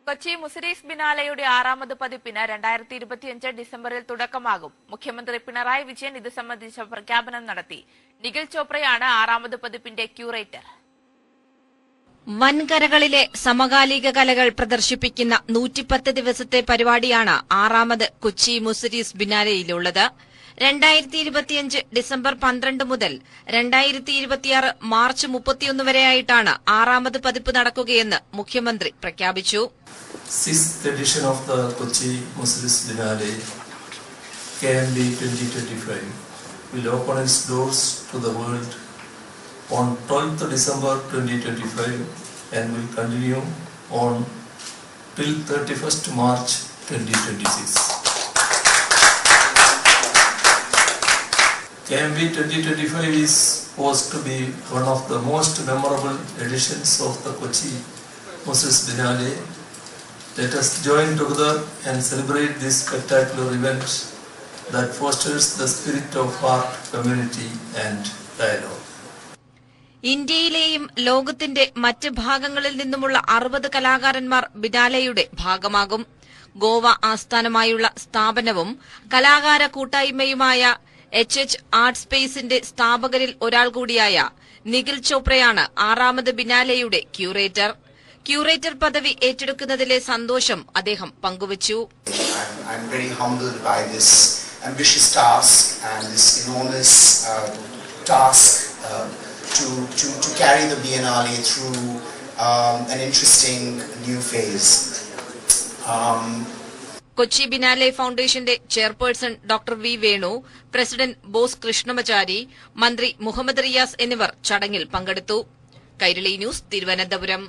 കൊച്ചി മുസിരീസ് ബിനാലെയുടെ 6ാമത് പതിപ്പിന് 2025 ഡിസംബറിൽ തുടക്കമാകും. മുഖ്യമന്ത്രി പിണറായി വിജയൻ ഇത് സംബന്ധിച്ച പ്രഖ്യാപനം നടത്തി. നിഖിൽ ചോപ്രയാണ് 6ാമത് പതിപ്പിന്റെ ക്യൂറേറ്റർ. വൻകരകളിലെ സമകാലിക കലകൾ പ്രദർശിപ്പിക്കുന്ന 110 ദിവസത്തെ പരിപാടിയാണ് 6ാമത് കൊച്ചി മുസിരീസ് ബിനാലെയിലുള്ളത്. 2025 ഡിസംബർ 12 മുതൽ 2026 മാർച്ച് 31 വരെയായിട്ടാണ് 6ാമത് പതിപ്പ് നടക്കുകയെന്ന് മുഖ്യമന്ത്രി പ്രഖ്യാപിച്ചു. 6th edition of the Kochi Musiris Biennale KMB 2025 will open its doors to the world on 12th December 2025 and will continue on till 31st March 2026. KMB 2025 is supposed to be one of the most memorable editions of the Kochi Musiris Biennale. Let us join together and celebrate this spectacular event that fosters the spirit of art, community and dialogue. ഇന്ത്യയിലെയും ലോകത്തിന്റെ മറ്റ് ഭാഗങ്ങളിൽ നിന്നുമുള്ള 60 കലാകാരന്മാർ ബിനാലെയുടെ ഭാഗമാകും. ഗോവ ആസ്ഥാനമായുള്ള സ്ഥാപനവും കലാകാര കൂട്ടായ്മയുമായ HH art സ്പേസിന്റെ സ്ഥാപകരിൽ ഒരാൾ കൂടിയായ നിഖിൽ ചോപ്രയാണ് 6ാമത് ബിനാലെയുടെ ക്യൂറേറ്റർ. ക്യൂറേറ്റർ പദവി ഏറ്റെടുക്കുന്നതിലെ സന്തോഷം അദ്ദേഹം പങ്കുവച്ചു. I'm very humbled by this ambitious task and this enormous task to carry the Biennale through an interesting new phase. Kochi Biennale ഫൌണ്ടേഷന്റെ chairperson doctor V Venu, president Bose Krishnamachari, മന്ത്രി മുഹമ്മദ് റിയാസ് എന്നിവർ ചടങ്ങിൽ പങ്കെടുത്തു. കൈരളി ന്യൂസ്, തിരുവനന്തപുരം.